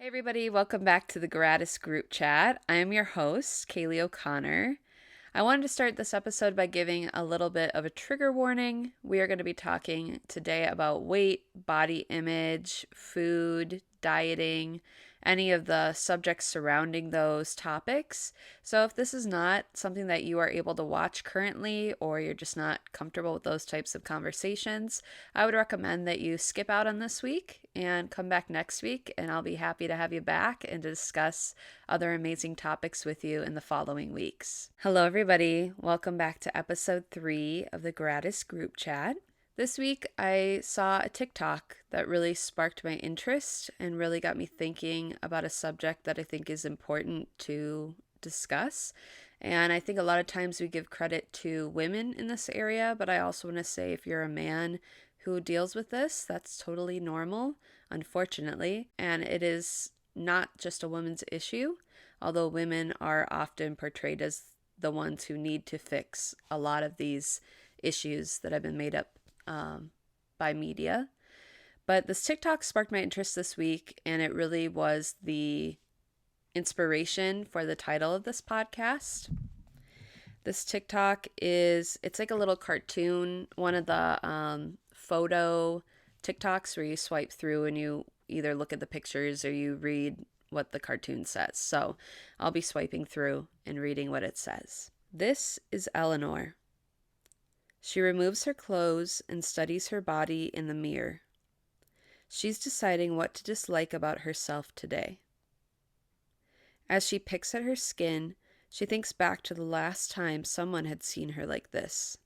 Everybody, welcome back to the Gratis Group Chat. I am your host, Kaylie O'Connor. I wanted to start this episode by giving a little bit of a trigger warning. We are going to be talking today about weight, body image, food, dieting, any of the subjects surrounding those topics. So if this is not something that you are able to watch currently, or you're just not comfortable with those types of conversations, I would recommend that you skip out on this week and come back next week, and I'll be happy to have you back and to discuss other amazing topics with you in the following weeks. Hello, everybody. Welcome back to episode 3 of the Gratis Group Chat. This week, I saw a TikTok that really sparked my interest and really got me thinking about a subject that I think is important to discuss. And I think a lot of times we give credit to women in this area, but I also want to say if you're a man who deals with this, that's totally normal, unfortunately. And it is not just a woman's issue, although women are often portrayed as the ones who need to fix a lot of these issues that have been made up by media. But this TikTok sparked my interest this week, and it really was the inspiration for the title of this podcast. This TikTok it's like a little cartoon, one of the photo TikToks where you swipe through and you either look at the pictures or you read what the cartoon says. So I'll be swiping through and reading what it says. This is Eleanor. She removes her clothes and studies her body in the mirror. She's deciding what to dislike about herself today. As she picks at her skin, she thinks back to the last time someone had seen her like this.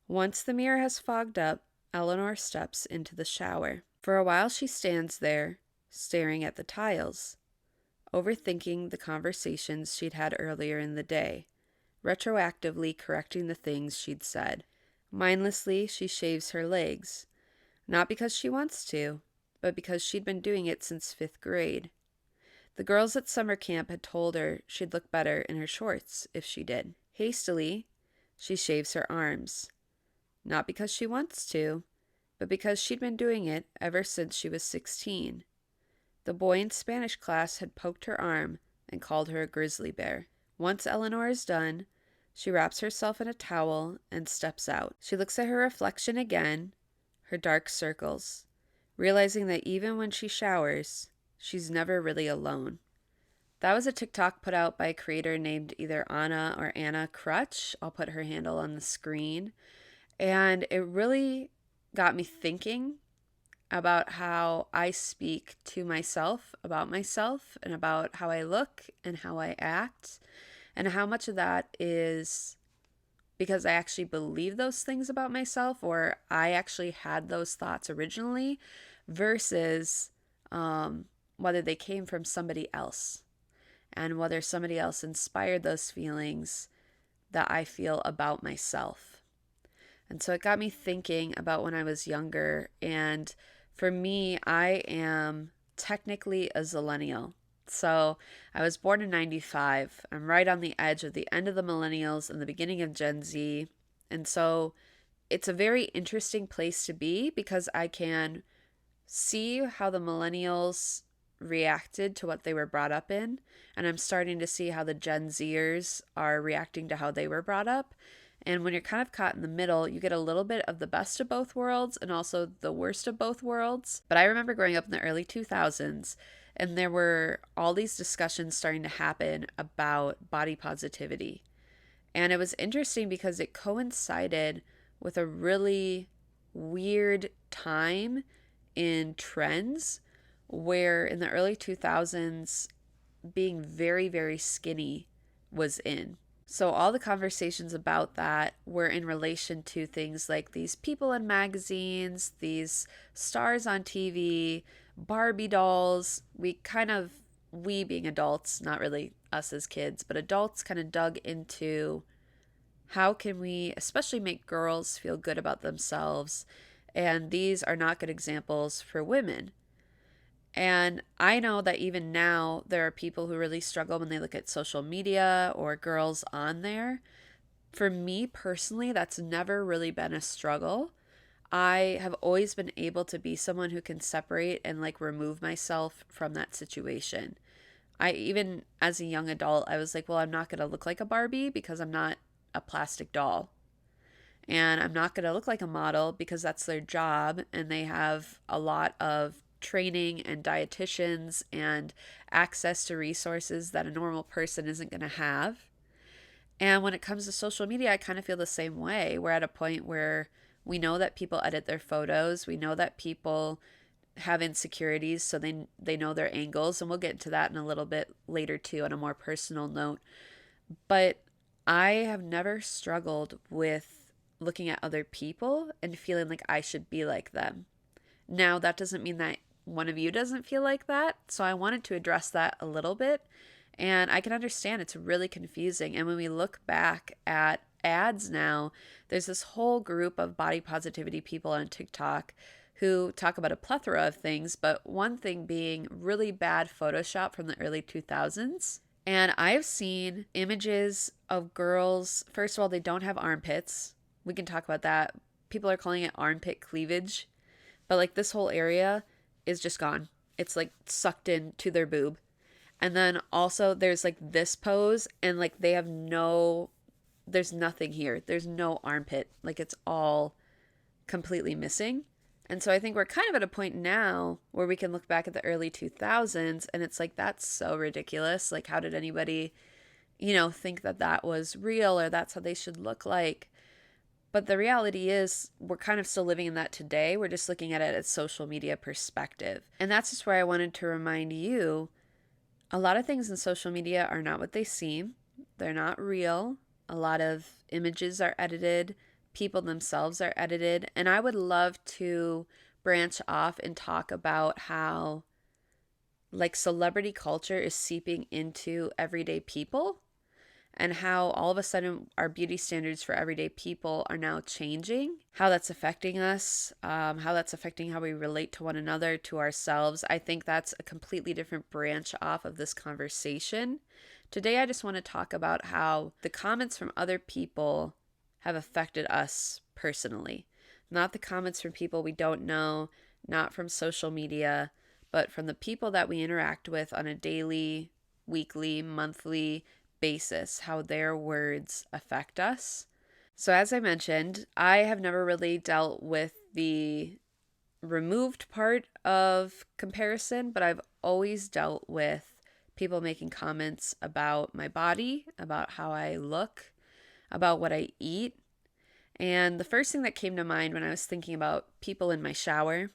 Once the mirror has fogged up, Eleanor steps into the shower. For a while she stands there, staring at the tiles, overthinking the conversations she'd had earlier in the day, retroactively correcting the things she'd said. Mindlessly, she shaves her legs, not because she wants to, but because she'd been doing it since 5th grade. The girls at summer camp had told her she'd look better in her shorts if she did. Hastily, she shaves her arms, not because she wants to, but because she'd been doing it ever since she was 16. The boy in Spanish class had poked her arm and called her a grizzly bear. Once Eleanor is done, she wraps herself in a towel and steps out. She looks at her reflection again, her dark circles, realizing that even when she showers, she's never really alone. That was a TikTok put out by a creator named either Anna or Anna Crutch. I'll put her handle on the screen. And it really got me thinking about how I speak to myself about myself and about how I look and how I act, and how much of that is because I actually believe those things about myself, or I actually had those thoughts originally, versus whether they came from somebody else and whether somebody else inspired those feelings that I feel about myself. And so it got me thinking about when I was younger. And for me, I am technically a zillennial. So I was born in 95. I'm right on the edge of the end of the millennials and the beginning of Gen Z. And so it's a very interesting place to be because I can see how the millennials reacted to what they were brought up in. And I'm starting to see how the Gen Zers are reacting to how they were brought up. And when you're kind of caught in the middle, you get a little bit of the best of both worlds and also the worst of both worlds. But I remember growing up in the early 2000s, and there were all these discussions starting to happen about body positivity. And it was interesting because it coincided with a really weird time in trends where in the early 2000s, being very, very skinny was in. So all the conversations about that were in relation to things like these people in magazines, these stars on TV, Barbie dolls. We being adults, not really us as kids, but adults kind of dug into how can we especially make girls feel good about themselves. And these are not good examples for women. And I know that even now there are people who really struggle when they look at social media or girls on there. For me personally, that's never really been a struggle. I have always been able to be someone who can separate and like remove myself from that situation. I even as a young adult, I was like, well, I'm not going to look like a Barbie because I'm not a plastic doll. And I'm not going to look like a model because that's their job and they have a lot of training and dietitians and access to resources that a normal person isn't going to have. And when it comes to social media, I kind of feel the same way. We're at a point where we know that people edit their photos, we know that people have insecurities, so they know their angles, and we'll get into that in a little bit later too on a more personal note. But I have never struggled with looking at other people and feeling like I should be like them. Now, that doesn't mean that one of you doesn't feel like that. So I wanted to address that a little bit. And I can understand it's really confusing. And when we look back at ads now, there's this whole group of body positivity people on TikTok who talk about a plethora of things, but one thing being really bad Photoshop from the early 2000s. And I've seen images of girls, first of all, they don't have armpits. We can talk about that. People are calling it armpit cleavage. But like this whole area is just gone. It's like sucked into their boob. And then also there's like this pose and like they have there's nothing here. There's no armpit. Like it's all completely missing. And so I think we're kind of at a point now where we can look back at the early 2000s and it's like, that's so ridiculous. Like, how did anybody, think that that was real or that's how they should look like? But the reality is, we're kind of still living in that today. We're just looking at it as social media perspective. And that's just where I wanted to remind you a lot of things in social media are not what they seem, they're not real. A lot of images are edited, people themselves are edited. And I would love to branch off and talk about how, like, celebrity culture is seeping into everyday people and how all of a sudden our beauty standards for everyday people are now changing, how that's affecting us, how that's affecting how we relate to one another, to ourselves. I think that's a completely different branch off of this conversation. Today, I just want to talk about how the comments from other people have affected us personally. Not the comments from people we don't know, not from social media, but from the people that we interact with on a daily, weekly, monthly basis, how their words affect us. So, as I mentioned, I have never really dealt with the removed part of comparison, but I've always dealt with people making comments about my body, about how I look, about what I eat. And the first thing that came to mind when I was thinking about people in my shower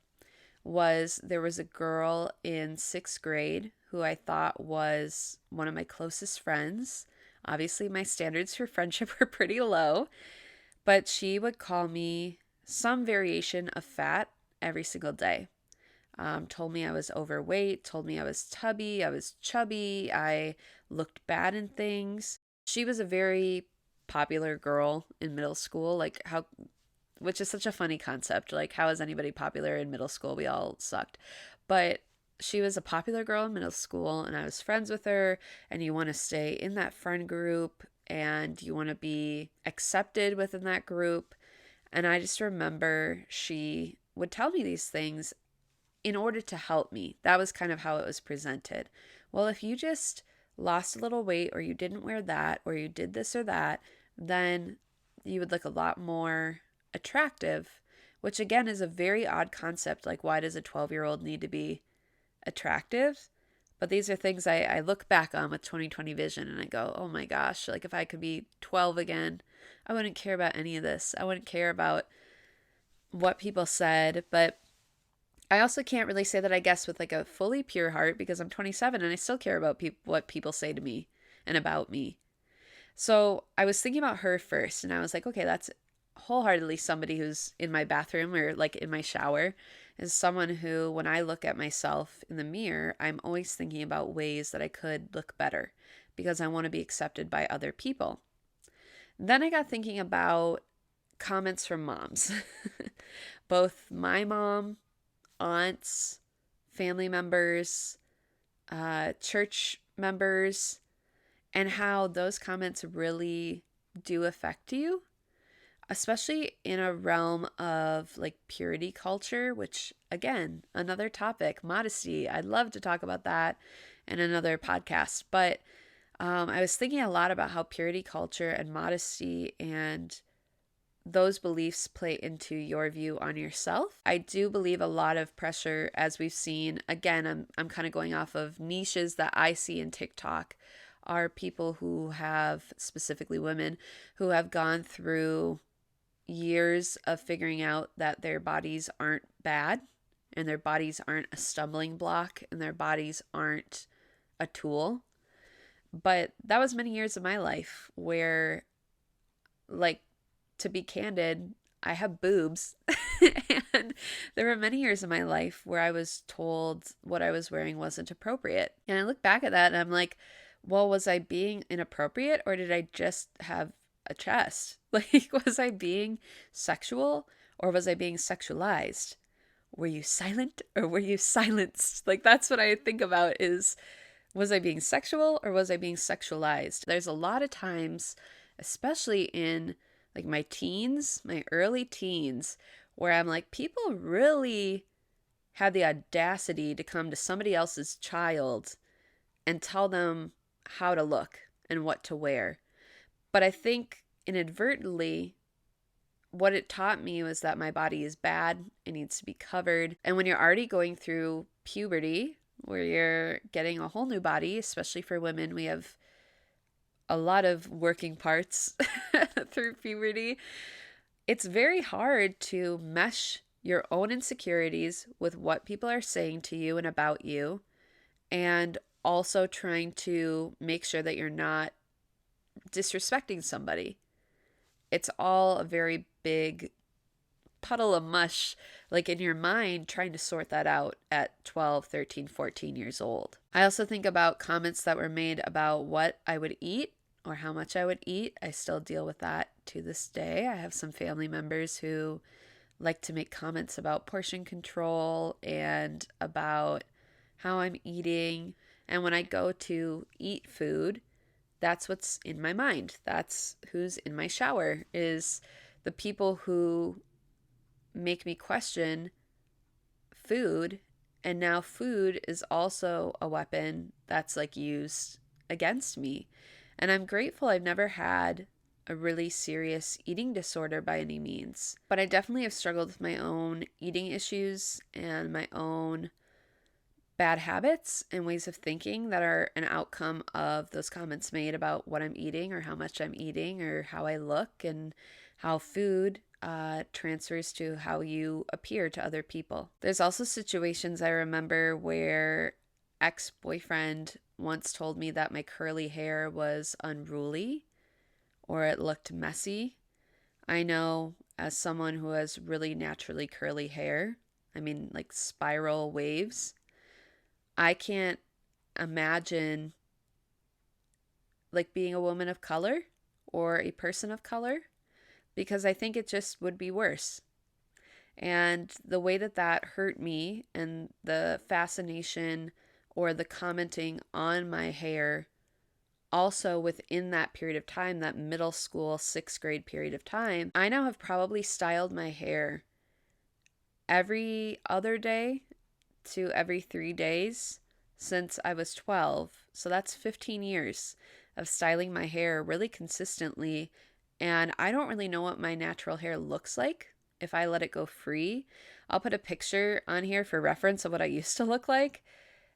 was there was a girl in 6th grade who I thought was one of my closest friends. Obviously, my standards for friendship were pretty low, but she would call me some variation of fat every single day. Told me I was overweight, told me I was tubby, I was chubby, I looked bad in things. She was a very popular girl in middle school, which is such a funny concept. Like, how is anybody popular in middle school? We all sucked. But she was a popular girl in middle school, and I was friends with her, and you want to stay in that friend group, and you want to be accepted within that group. And I just remember she would tell me these things in order to help me. That was kind of how it was presented. Well, if you just lost a little weight, or you didn't wear that, or you did this or that, then you would look a lot more attractive, which again is a very odd concept. Like, why does a 12-year-old need to be attractive? But these are things I look back on with 2020 vision and I go, oh my gosh, like if I could be 12 again, I wouldn't care about any of this. I wouldn't care about what people said. But I also can't really say that, I guess, with like a fully pure heart, because I'm 27 and I still care about what people say to me and about me. So I was thinking about her first, and I was like, okay, that's wholeheartedly somebody who's in my bathroom or like in my shower, is someone who, when I look at myself in the mirror, I'm always thinking about ways that I could look better because I want to be accepted by other people. Then I got thinking about comments from moms, both my mom, aunts, family members, church members, and how those comments really do affect you. especially in a realm of like purity culture, which again, another topic, modesty. I'd love to talk about that in another podcast. But I was thinking a lot about how purity culture and modesty and those beliefs play into your view on yourself. I do believe a lot of pressure, as we've seen, again, I'm kind of going off of niches that I see in TikTok, are people who have, specifically women, who have gone through years of figuring out that their bodies aren't bad and their bodies aren't a stumbling block and their bodies aren't a tool. But that was many years of my life where, like, to be candid, I have boobs. And there were many years of my life where I was told what I was wearing wasn't appropriate. And I look back at that and I'm like, well, was I being inappropriate or did I just have a chest? Like, was I being sexual or was I being sexualized? Were you silent or were you silenced? Like, that's what I think about is, was I being sexual or was I being sexualized? There's a lot of times, especially in like my teens, my early teens, where I'm like, people really had the audacity to come to somebody else's child and tell them how to look and what to wear. But I think inadvertently, what it taught me was that my body is bad, it needs to be covered. And when you're already going through puberty, where you're getting a whole new body, especially for women, we have a lot of working parts through puberty. It's very hard to mesh your own insecurities with what people are saying to you and about you, and also trying to make sure that you're not disrespecting somebody. It's all a very big puddle of mush, like in your mind, trying to sort that out at 12, 13, 14 years old. I also think about comments that were made about what I would eat or how much I would eat. I still deal with that to this day. I have some family members who like to make comments about portion control and about how I'm eating. And when I go to eat food, that's what's in my mind. That's who's in my shower, is the people who make me question food. And now food is also a weapon that's like used against me. And I'm grateful I've never had a really serious eating disorder by any means. But I definitely have struggled with my own eating issues and my own bad habits and ways of thinking that are an outcome of those comments made about what I'm eating or how much I'm eating or how I look and how food transfers to how you appear to other people. There's also situations I remember where ex-boyfriend once told me that my curly hair was unruly or it looked messy. I know, as someone who has really naturally curly hair, I mean like spiral waves, I can't imagine like being a woman of color or a person of color, because I think it just would be worse. And the way that that hurt me and the fascination or the commenting on my hair, also within that period of time, that middle school, 6th grade period of time, I now have probably styled my hair every other day to every 3 days since I was 12. So that's 15 years of styling my hair really consistently. And I don't really know what my natural hair looks like if I let it go free. I'll put a picture on here for reference of what I used to look like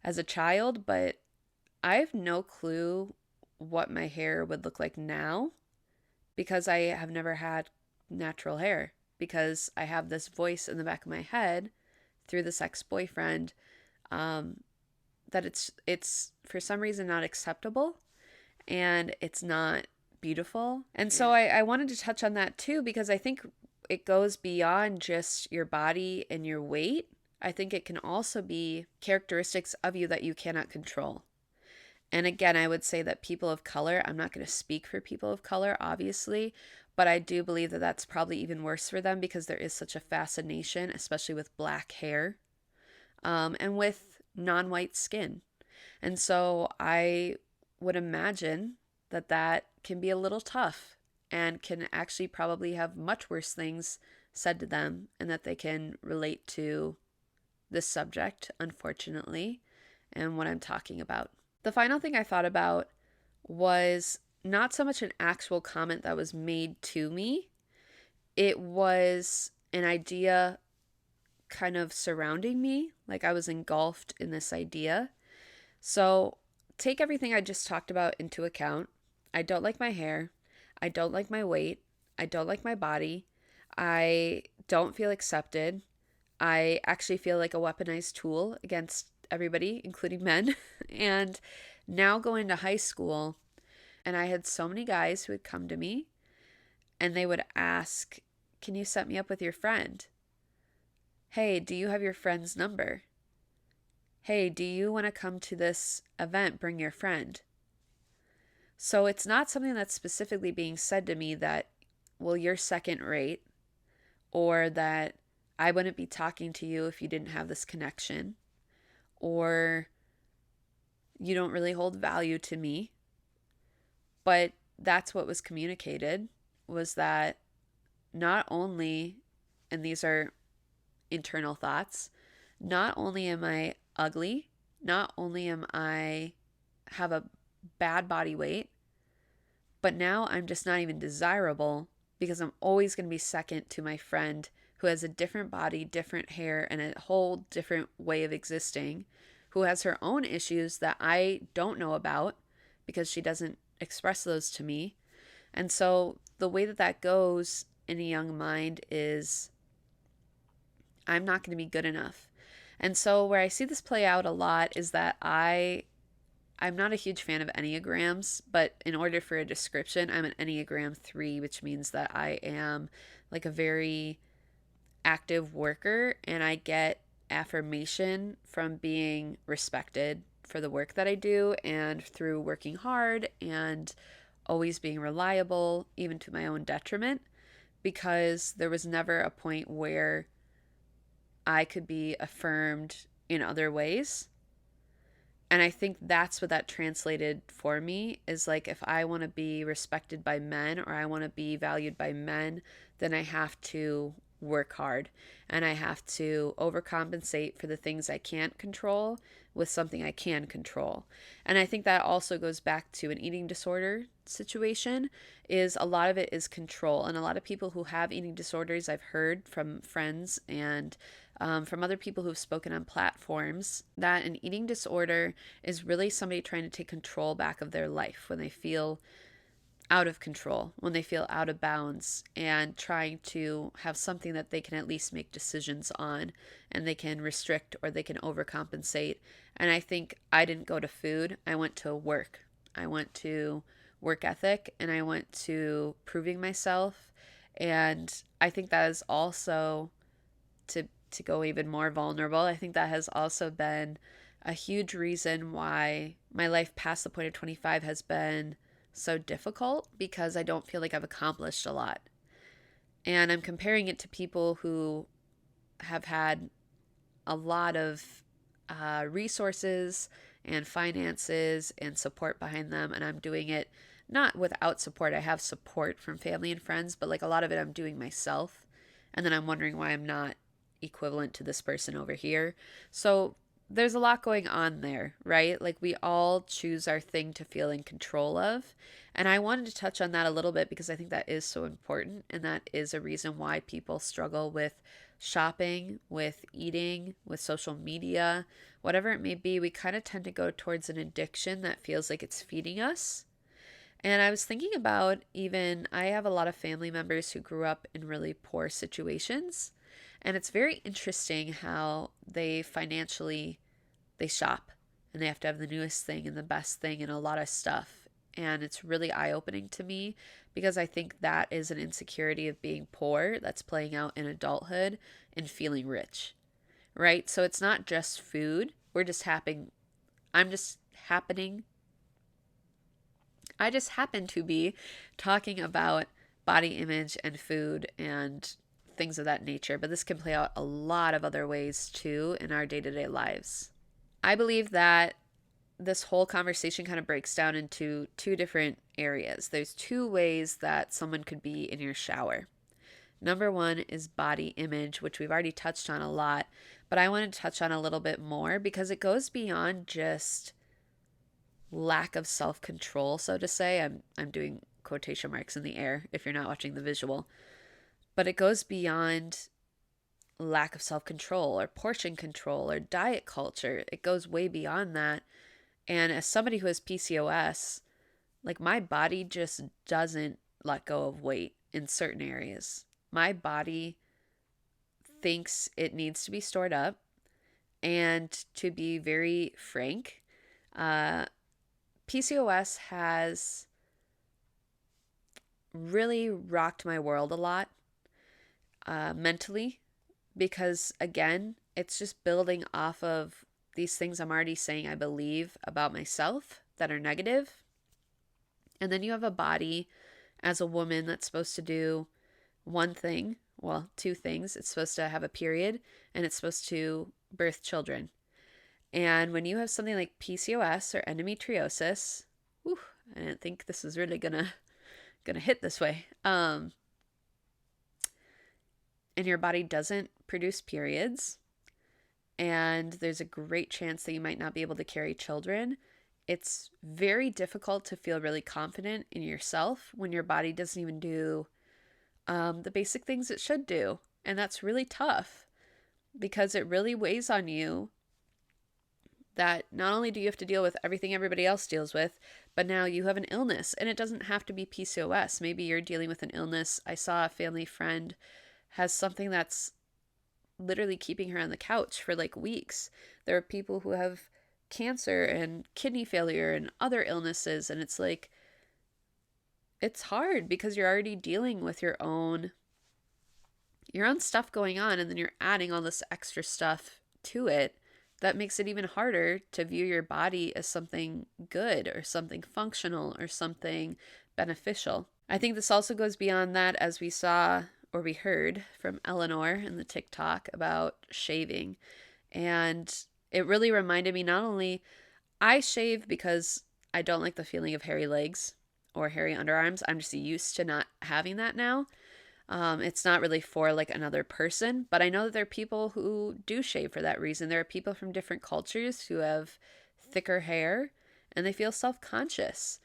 as a child, but I have no clue what my hair would look like now because I have never had natural hair, because I have this voice in the back of my head through this ex-boyfriend that it's for some reason not acceptable and it's not beautiful. And so I wanted to touch on that too, because I think it goes beyond just your body and your weight. I think it can also be characteristics of you that you cannot control. And again, I would say that people of color, I'm not going to speak for people of color, obviously, but I do believe that that's probably even worse for them because there is such a fascination, especially with black hair, and with non-white skin. And so I would imagine that that can be a little tough. and can actually probably have much worse things said to them, and that they can relate to this subject, unfortunately, and what I'm talking about. The final thing I thought about was not so much an actual comment that was made to me, it was an idea kind of surrounding me, like I was engulfed in this idea. So take everything I just talked about into account. I don't like my hair. I don't like my weight. I don't like my body. I don't feel accepted. I actually feel like a weaponized tool against everybody, including men. And now going to high school, and I had so many guys who would come to me and they would ask, "Can you set me up with your friend? Hey, do you have your friend's number? Hey, do you want to come to this event? Bring your friend." So it's not something that's specifically being said to me that, well, you're second rate, or that I wouldn't be talking to you if you didn't have this connection, or you don't really hold value to me. But that's what was communicated, was that not only, and these are internal thoughts, not only am I ugly, not only am I have a bad body weight, but now I'm just not even desirable because I'm always going to be second to my friend who has a different body, different hair, and a whole different way of existing, who has her own issues that I don't know about because she doesn't express those to me. And so the way that that goes in a young mind is, I'm not going to be good enough. And so where I see this play out a lot is that I'm not a huge fan of Enneagrams, but in order for a description, I'm an Enneagram 3, which means that I am like a very active worker, and I get affirmation from being respected for the work that I do and through working hard and always being reliable, even to my own detriment, because there was never a point where I could be affirmed in other ways. And I think that's what that translated for me, is like, if I want to be respected by men or I want to be valued by men, then I have to work hard and I have to overcompensate for the things I can't control with something I can control. And I think that also goes back to an eating disorder situation, is a lot of it is control. And a lot of people who have eating disorders, I've heard from friends and from other people who've spoken on platforms, that an eating disorder is really somebody trying to take control back of their life when they feel out of control, when they feel out of bounds, and trying to have something that they can at least make decisions on, and they can restrict or they can overcompensate. And I think I didn't go to food, I went to work. I went to work ethic, and I went to proving myself. And I think that is also, to go even more vulnerable, I think that has also been a huge reason why my life past the point of 25 has been so difficult, because I don't feel like I've accomplished a lot. And I'm comparing it to people who have had a lot of resources and finances and support behind them, and I'm doing it not without support. I have support from family and friends, but like a lot of it I'm doing myself. And then I'm wondering why I'm not equivalent to this person over here. So there's a lot going on there, right? Like, we all choose our thing to feel in control of. And I wanted to touch on that a little bit because I think that is so important. And that is a reason why people struggle with shopping, with eating, with social media, whatever it may be. We kind of tend to go towards an addiction that feels like it's feeding us. And I was thinking about, even, I have a lot of family members who grew up in really poor situations. And it's very interesting how they shop, and they have to have the newest thing and the best thing and a lot of stuff. And it's really eye-opening to me, because I think that is an insecurity of being poor that's playing out in adulthood and feeling rich, right? So it's not just food. I just happen to be talking about body image and food and things of that nature, but this can play out a lot of other ways too in our day-to-day lives. I believe that this whole conversation kind of breaks down into two different areas. There's two ways that someone could be in your shower. Number one is body image, which we've already touched on a lot, but I want to touch on a little bit more because it goes beyond just lack of self-control, so to say. I'm doing quotation marks in the air if you're not watching the visual. But it goes beyond lack of self-control or portion control or diet culture. It goes way beyond that. And as somebody who has PCOS, like my body just doesn't let go of weight in certain areas. My body thinks it needs to be stored up. And to be very frank, PCOS has really rocked my world a lot mentally because, again, it's just building off of these things I'm already saying I believe about myself that are negative. And then you have a body as a woman that's supposed to do one thing, well, two things. It's supposed to have a period and it's supposed to birth children. And when you have something like PCOS or endometriosis, whew, I didn't think this was really gonna hit this way. And your body doesn't produce periods, and there's a great chance that you might not be able to carry children. It's very difficult to feel really confident in yourself when your body doesn't even do the basic things it should do. And that's really tough because it really weighs on you that not only do you have to deal with everything everybody else deals with, but now you have an illness. And it doesn't have to be PCOS. Maybe you're dealing with an illness. I saw a family friend has something that's literally keeping her on the couch for like weeks. There are people who have cancer and kidney failure and other illnesses, and it's like, it's hard because you're already dealing with your own stuff going on, and then you're adding all this extra stuff to it that makes it even harder to view your body as something good or something functional or something beneficial. I think this also goes beyond that, as we saw or we heard from Eleanor in the TikTok about shaving. And it really reminded me, not only I shave because I don't like the feeling of hairy legs or hairy underarms. I'm just used to not having that now. It's not really for like another person, but I know that there are people who do shave for that reason. There are people from different cultures who have thicker hair and they feel self-conscious.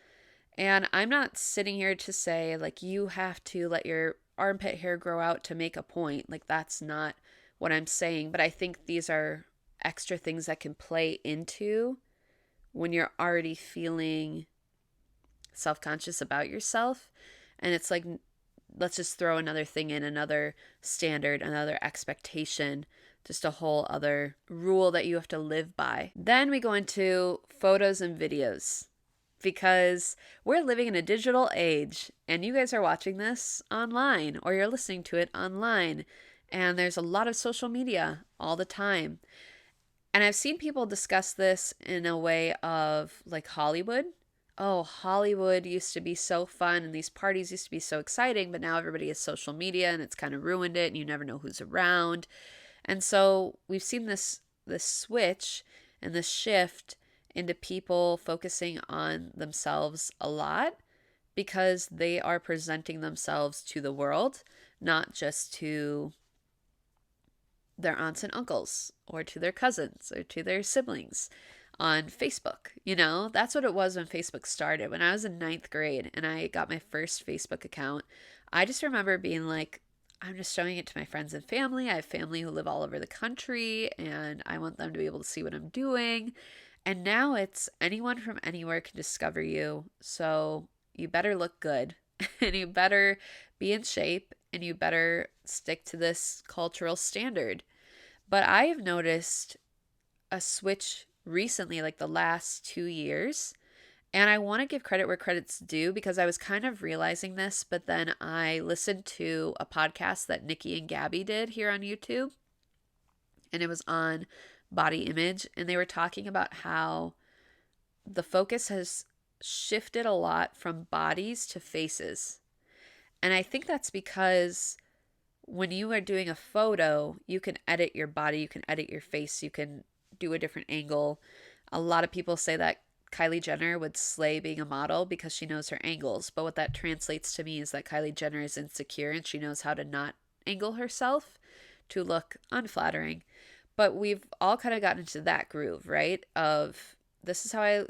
And I'm not sitting here to say like you have to let your armpit hair grow out to make a point. Like that's not what I'm saying, but I think these are extra things that can play into when you're already feeling self-conscious about yourself. And it's like, let's just throw another thing in, another standard, another expectation, just a whole other rule that you have to live by. Then we go into photos and videos because we're living in a digital age and you guys are watching this online or you're listening to it online, and there's a lot of social media all the time. And I've seen people discuss this in a way of like Hollywood. Oh, Hollywood used to be so fun and these parties used to be so exciting, but now everybody has social media and it's kind of ruined it and you never know who's around. And so we've seen this switch and this shift into people focusing on themselves a lot because they are presenting themselves to the world, not just to their aunts and uncles or to their cousins or to their siblings on Facebook. You know, that's what it was when Facebook started. When I was in 9th grade and I got my first Facebook account, I just remember being like, I'm just showing it to my friends and family. I have family who live all over the country and I want them to be able to see what I'm doing. And now it's anyone from anywhere can discover you. So you better look good and you better be in shape and you better stick to this cultural standard. But I have noticed a switch recently, like the last 2 years. And I want to give credit where credit's due because I was kind of realizing this, but then I listened to a podcast that Nikki and Gabby did here on YouTube. And it was on body image. And they were talking about how the focus has shifted a lot from bodies to faces. And I think that's because when you are doing a photo, you can edit your body, you can edit your face, you can do a different angle. A lot of people say that Kylie Jenner would slay being a model because she knows her angles. But what that translates to me is that Kylie Jenner is insecure and she knows how to not angle herself to look unflattering. But we've all kind of gotten into that groove, right? Of this is how I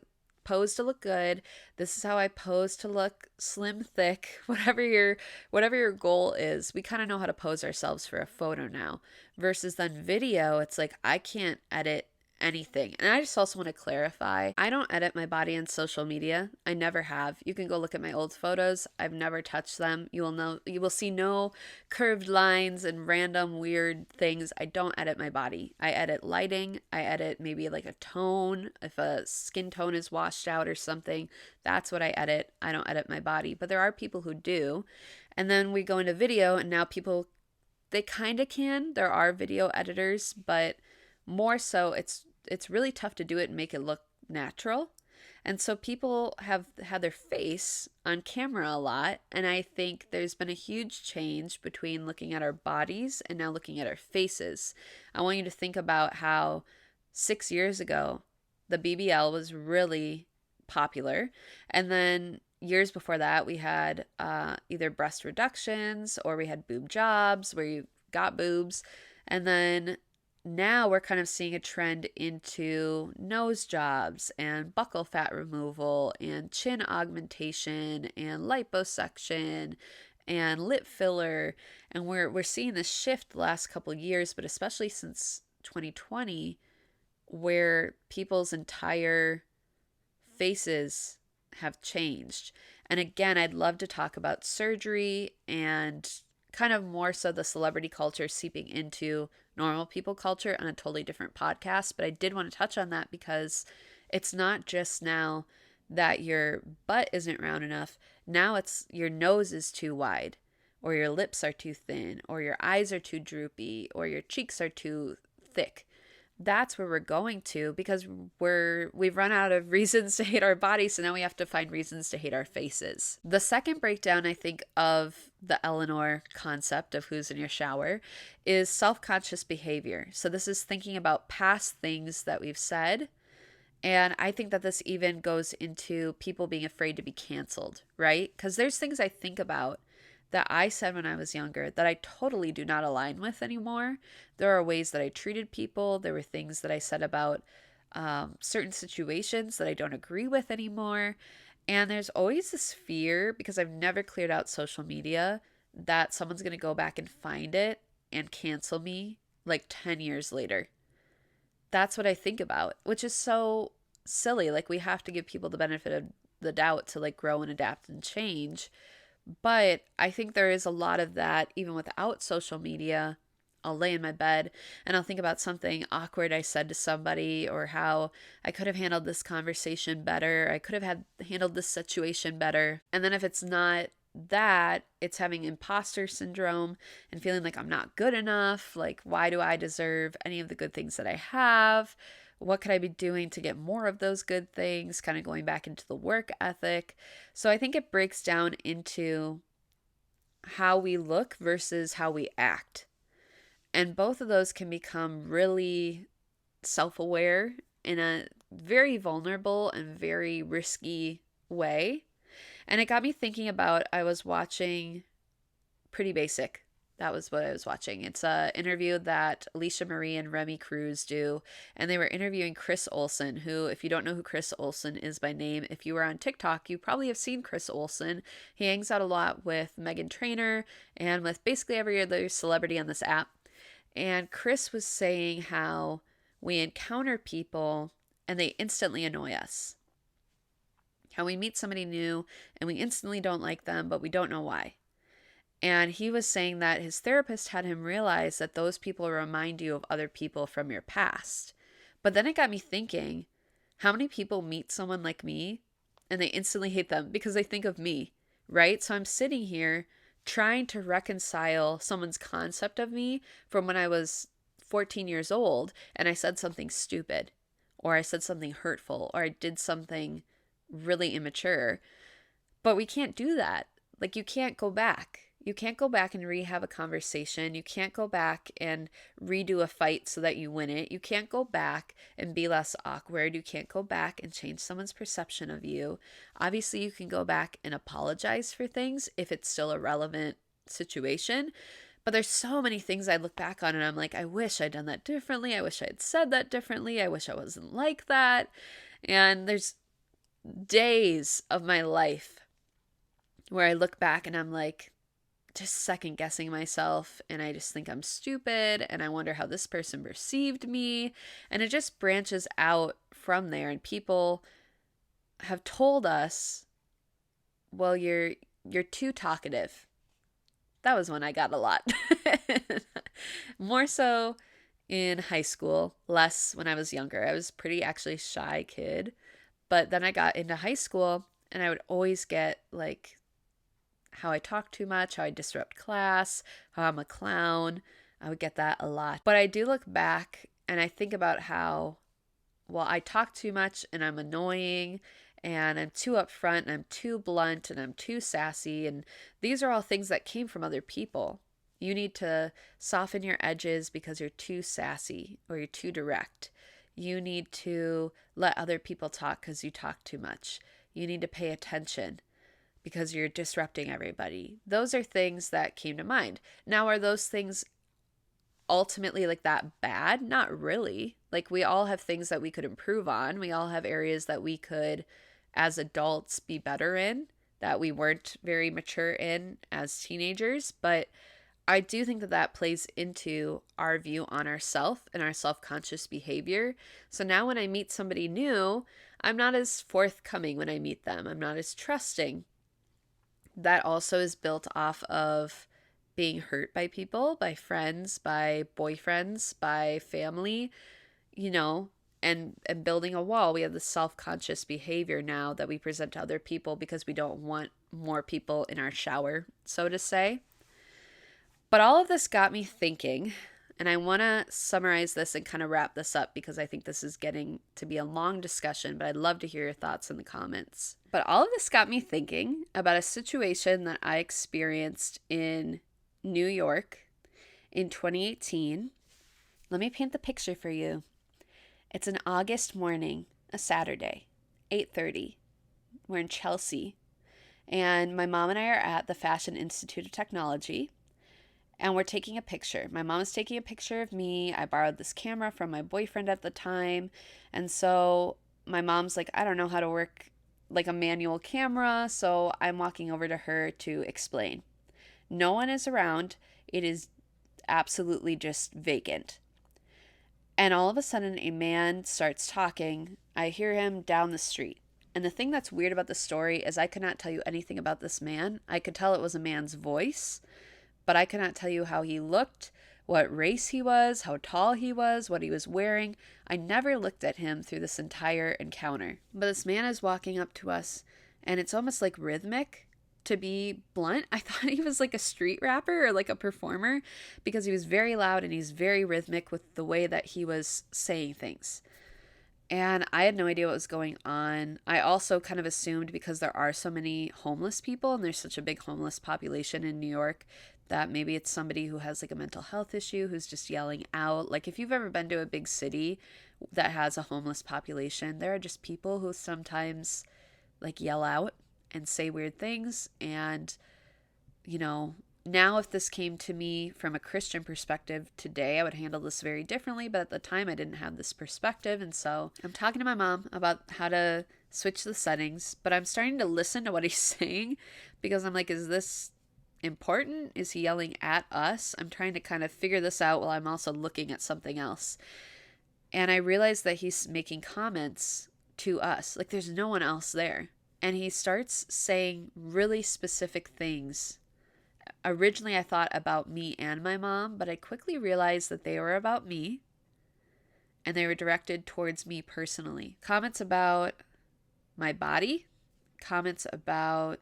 pose to look good. This is how I pose to look slim, thick, whatever your goal is. We kind of know how to pose ourselves for a photo now. Versus then video, it's like I can't edit anything. And I just also want to clarify, I don't edit my body on social media. I never have. You can go look at my old photos. I've never touched them. You will see no curved lines and random weird things. I don't edit my body. I edit lighting. I edit maybe like a tone. If a skin tone is washed out or something, that's what I edit. I don't edit my body. But there are people who do. And then we go into video and now people, they kind of can. There are video editors, but more so it's really tough to do it and make it look natural. And so people have had their face on camera a lot. And I think there's been a huge change between looking at our bodies and now looking at our faces. I want you to think about how 6 years ago, the BBL was really popular. And then years before that, we had either breast reductions or we had boob jobs where you got boobs. And then now we're kind of seeing a trend into nose jobs and buccal fat removal and chin augmentation and liposuction and lip filler. And we're seeing this shift the last couple of years, but especially since 2020, where people's entire faces have changed. And again, I'd love to talk about surgery and kind of more so the celebrity culture seeping into normal people culture on a totally different podcast. But I did want to touch on that because it's not just now that your butt isn't round enough. Now it's your nose is too wide, or your lips are too thin, or your eyes are too droopy, or your cheeks are too thick. That's where we're going to because we've run out of reasons to hate our bodies, so now we have to find reasons to hate our faces. The second breakdown, I think, of the Eleanor concept of who's in your shower is self-conscious behavior. So this is thinking about past things that we've said. And I think that this even goes into people being afraid to be canceled, right? Because there's things I think about that I said when I was younger that I totally do not align with anymore. There are ways that I treated people. There were things that I said about certain situations that I don't agree with anymore. And there's always this fear, because I've never cleared out social media, that someone's going to go back and find it and cancel me like 10 years later. That's what I think about, which is so silly. Like, we have to give people the benefit of the doubt to like grow and adapt and change. But I think there is a lot of that even without social media. I'll lay in my bed and I'll think about something awkward I said to somebody, or how I could have handled this conversation better. I could have handled this situation better. And then if it's not that, it's having imposter syndrome and feeling like I'm not good enough. Like, why do I deserve any of the good things that I have? What could I be doing to get more of those good things? Kind of going back into the work ethic. So I think it breaks down into how we look versus how we act. And both of those can become really self-aware in a very vulnerable and very risky way. And it got me thinking about, I was watching Pretty Basic. That was what I was watching. It's an interview that Alicia Marie and Remy Cruz do. And they were interviewing Chris Olsen, who, if you don't know who Chris Olsen is by name, if you were on TikTok, you probably have seen Chris Olsen. He hangs out a lot with Meghan Trainor and with basically every other celebrity on this app. And Chris was saying how we encounter people and they instantly annoy us. How we meet somebody new and we instantly don't like them, but we don't know why. And he was saying that his therapist had him realize that those people remind you of other people from your past. But then it got me thinking, how many people meet someone like me and they instantly hate them because they think of me, right? So I'm sitting here trying to reconcile someone's concept of me from when I was 14 years old and I said something stupid, or I said something hurtful, or I did something really immature. But we can't do that. Like, you can't go back. You can't go back and rehab a conversation. You can't go back and redo a fight so that you win it. You can't go back and be less awkward. You can't go back and change someone's perception of you. Obviously, you can go back and apologize for things if it's still a relevant situation. But there's so many things I look back on and I'm like, I wish I'd done that differently. I wish I had said that differently. I wish I wasn't like that. And there's days of my life where I look back and I'm like, just second guessing myself, and I just think I'm stupid, and I wonder how this person perceived me, and it just branches out from there. And people have told us, well, you're too talkative. That was when I got a lot. More so in high school, less when I was younger. I was pretty actually shy kid, but then I got into high school and I would always get like how I talk too much, how I disrupt class, how I'm a clown. I would get that a lot. But I do look back and I think about how, well, I talk too much and I'm annoying and I'm too upfront and I'm too blunt and I'm too sassy. And these are all things that came from other people. You need to soften your edges because you're too sassy or you're too direct. You need to let other people talk because you talk too much. You need to pay attention because you're disrupting everybody. Those are things that came to mind. Now, are those things ultimately like that bad? Not really. Like, we all have things that we could improve on. We all have areas that we could, as adults, be better in, that we weren't very mature in as teenagers. But I do think that that plays into our view on ourselves and our self-conscious behavior. So now when I meet somebody new, I'm not as forthcoming when I meet them. I'm not as trusting. That also is built off of being hurt by people, by friends, by boyfriends, by family, and building a wall. We have this self-conscious behavior now that we present to other people because we don't want more people in our shower, so to say. But all of this got me thinking, and I want to summarize this and kind of wrap this up because I think this is getting to be a long discussion, but I'd love to hear your thoughts in the comments. But all of this got me thinking about a situation that I experienced in New York in 2018. Let me paint the picture for you. It's an August morning, a Saturday, 8:30. We're in Chelsea, and my mom and I are at the Fashion Institute of Technology. And we're taking a picture. My mom is taking a picture of me. I borrowed this camera from my boyfriend at the time. And so my mom's like, I don't know how to work like a manual camera. So I'm walking over to her to explain. No one is around. It is absolutely just vacant. And all of a sudden, a man starts talking. I hear him down the street. And the thing that's weird about the story is I could not tell you anything about this man. I could tell it was a man's voice, but I cannot tell you how he looked, what race he was, how tall he was, what he was wearing. I never looked at him through this entire encounter. But this man is walking up to us, and it's almost like rhythmic. To be blunt, I thought he was like a street rapper or like a performer because he was very loud and he's very rhythmic with the way that he was saying things. And I had no idea what was going on. I also kind of assumed because there are so many homeless people and there's such a big homeless population in New York that maybe it's somebody who has like a mental health issue who's just yelling out. Like if you've ever been to a big city that has a homeless population, there are just people who sometimes like yell out and say weird things. And, now if this came to me from a Christian perspective today, I would handle this very differently. But at the time I didn't have this perspective. And so I'm talking to my mom about how to switch the settings, but I'm starting to listen to what he's saying because I'm like, is this important? Is he yelling at us? I'm trying to kind of figure this out while I'm also looking at something else. And I realized that he's making comments to us. Like there's no one else there. And he starts saying really specific things. Originally, I thought about me and my mom, but I quickly realized that they were about me and they were directed towards me personally. Comments about my body, comments about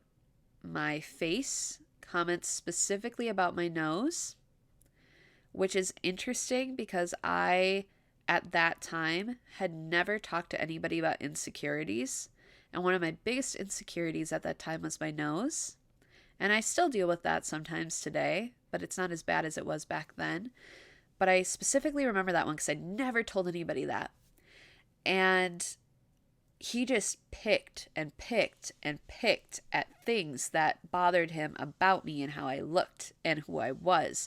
my face, comments specifically about my nose, which is interesting because I, at that time, had never talked to anybody about insecurities. And one of my biggest insecurities at that time was my nose. And I still deal with that sometimes today, but it's not as bad as it was back then. But I specifically remember that one because I never told anybody that. And he just picked and picked and picked at things that bothered him about me and how I looked and who I was.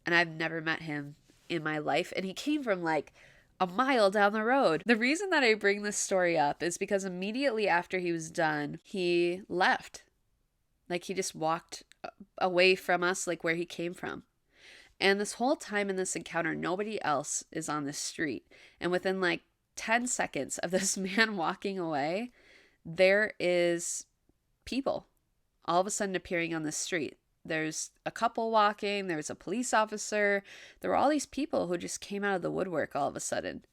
And I've never met him in my life. And he came from like a mile down the road. The reason that I bring this story up is because immediately after he was done, he left. Like he just walked away from us, like where he came from. And this whole time in this encounter, nobody else is on the street. And within like 10 seconds of this man walking away, there is people all of a sudden appearing on the street. There's a couple walking, there's a police officer. There were all these people who just came out of the woodwork all of a sudden.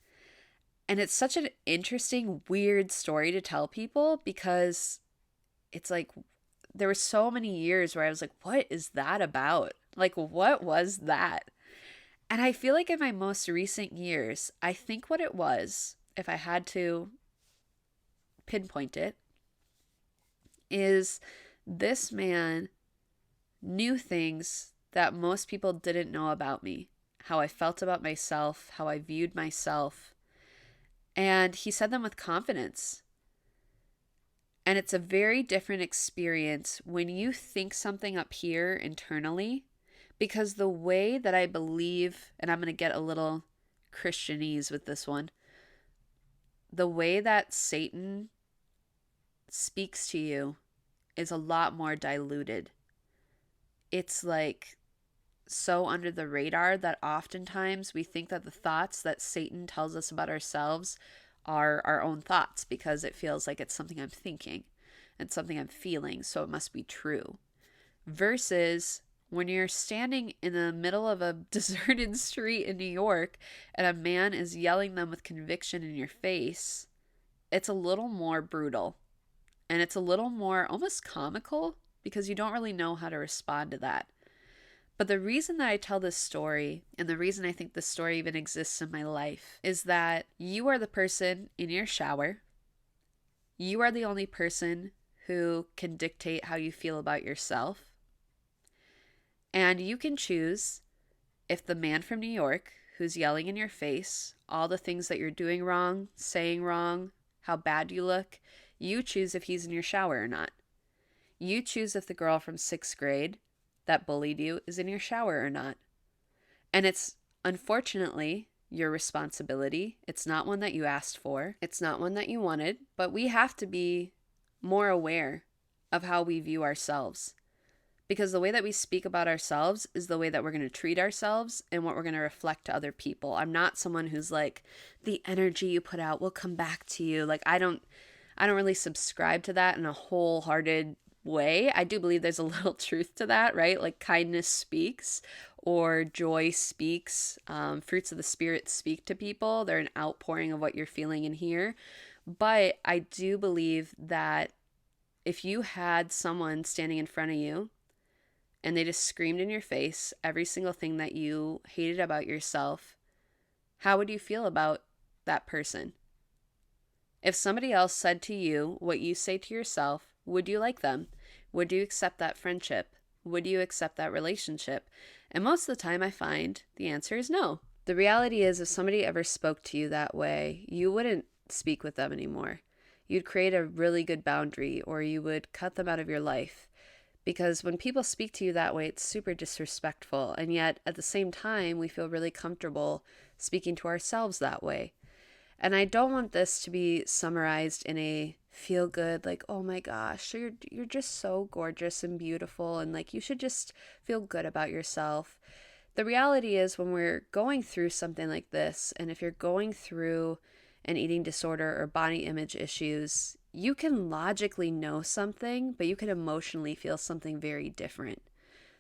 And it's such an interesting, weird story to tell people because it's like there were so many years where I was like, what is that about? Like, what was that? And I feel like in my most recent years, I think what it was, if I had to pinpoint it, is this man knew things that most people didn't know about me, how I felt about myself, how I viewed myself. And he said them with confidence. And it's a very different experience when you think something up here internally, because the way that I believe, and I'm going to get a little Christianese with this one, the way that Satan speaks to you is a lot more diluted. It's like so under the radar that oftentimes we think that the thoughts that Satan tells us about ourselves are our own thoughts because it feels like it's something I'm thinking and something I'm feeling, so it must be true. Versus when you're standing in the middle of a deserted street in New York and a man is yelling them with conviction in your face, it's a little more brutal. And it's a little more almost comical because you don't really know how to respond to that. But the reason that I tell this story, and the reason I think this story even exists in my life, is that you are the person in your shower. You are the only person who can dictate how you feel about yourself. And you can choose if the man from New York who's yelling in your face, all the things that you're doing wrong, saying wrong, how bad you look, you choose if he's in your shower or not. You choose if the girl from 6th grade that bullied you is in your shower or not. And it's unfortunately your responsibility. It's not one that you asked for. It's not one that you wanted, but we have to be more aware of how we view ourselves. Because the way that we speak about ourselves is the way that we're going to treat ourselves and what we're going to reflect to other people. I'm not someone who's like, the energy you put out will come back to you. Like, I don't really subscribe to that in a wholehearted way. I do believe there's a little truth to that, right? Like kindness speaks or joy speaks. Fruits of the Spirit speak to people. They're an outpouring of what you're feeling in here. But I do believe that if you had someone standing in front of you and they just screamed in your face every single thing that you hated about yourself, how would you feel about that person? If somebody else said to you what you say to yourself, would you like them? Would you accept that friendship? Would you accept that relationship? And most of the time I find the answer is no. The reality is if somebody ever spoke to you that way, you wouldn't speak with them anymore. You'd create a really good boundary or you would cut them out of your life. Because when people speak to you that way, it's super disrespectful. And yet at the same time, we feel really comfortable speaking to ourselves that way. And I don't want this to be summarized in a feel good, like, oh my gosh, you're just so gorgeous and beautiful. And like, you should just feel good about yourself. The reality is when we're going through something like this, and if you're going through an eating disorder or body image issues, you can logically know something, but you can emotionally feel something very different.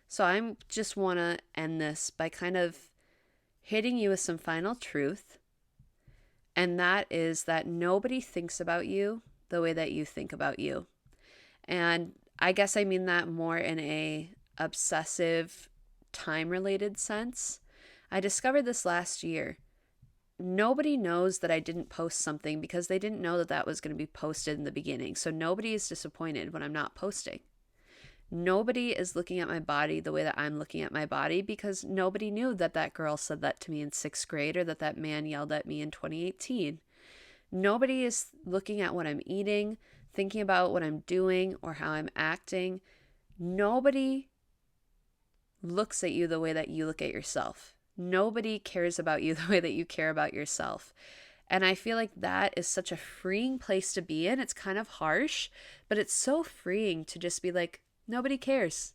So I just want to end this by kind of hitting you with some final truth. And that is that nobody thinks about you the way that you think about you. And I guess I mean that more in a obsessive, time-related sense. I discovered this last year. Nobody knows that I didn't post something because they didn't know that that was going to be posted in the beginning. So nobody is disappointed when I'm not posting. Nobody is looking at my body the way that I'm looking at my body, because nobody knew that that girl said that to me in 6th grade, or that that man yelled at me in 2018. Nobody is looking at what I'm eating, thinking about what I'm doing or how I'm acting. Nobody looks at you the way that you look at yourself. Nobody cares about you the way that you care about yourself. And I feel like that is such a freeing place to be in. It's kind of harsh, but it's so freeing to just be like, nobody cares.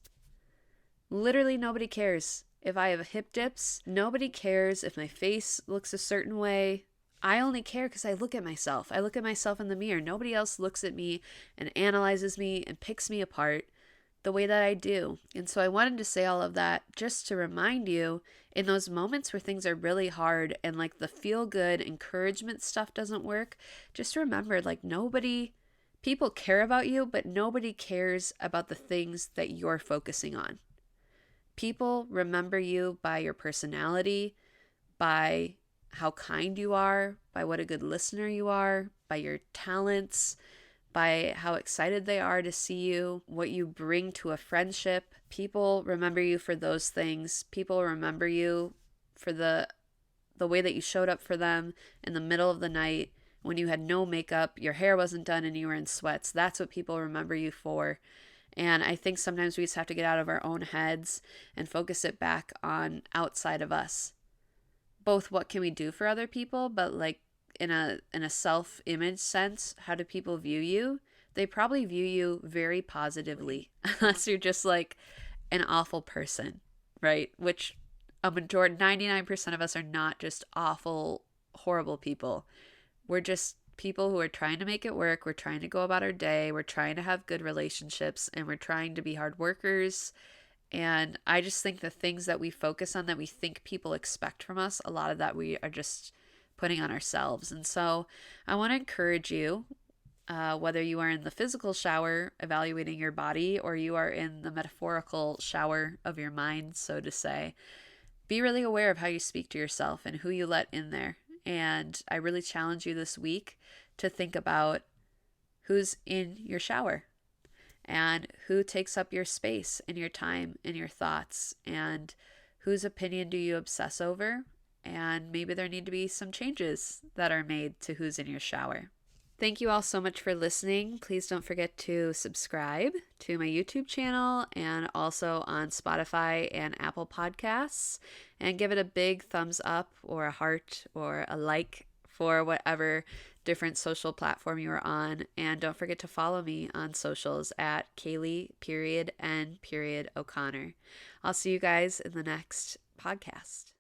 Literally nobody cares. If I have hip dips, nobody cares if my face looks a certain way. I only care because I look at myself. I look at myself in the mirror. Nobody else looks at me and analyzes me and picks me apart the way that I do. And so I wanted to say all of that just to remind you, in those moments where things are really hard and like the feel good encouragement stuff doesn't work, just remember, like, people care about you, but nobody cares about the things that you're focusing on. People remember you by your personality, by how kind you are, by what a good listener you are, by your talents, by how excited they are to see you, what you bring to a friendship. People remember you for those things. People remember you for the way that you showed up for them in the middle of the night when you had no makeup, your hair wasn't done, and you were in sweats. That's what people remember you for. And I think sometimes we just have to get out of our own heads and focus it back on outside of us. Both what can we do for other people, but like in a self-image sense, how do people view you? They probably view you very positively, unless you're just like an awful person, right? Which a majority, 99% of us are not just awful, horrible people. We're just people who are trying to make it work. We're trying to go about our day. We're trying to have good relationships, and we're trying to be hard workers. And I just think the things that we focus on that we think people expect from us, a lot of that we are just putting on ourselves. And so I want to encourage you, whether you are in the physical shower evaluating your body, or you are in the metaphorical shower of your mind, so to say, be really aware of how you speak to yourself and who you let in there. And I really challenge you this week to think about who's in your shower and who takes up your space and your time and your thoughts, and whose opinion do you obsess over. And maybe there need to be some changes that are made to who's in your shower. Thank you all so much for listening. Please don't forget to subscribe to my YouTube channel and also on Spotify and Apple Podcasts, and give it a big thumbs up or a heart or a like for whatever different social platform you are on. And don't forget to follow me on socials at Kaylie_N_O'Connor. I'll see you guys in the next podcast.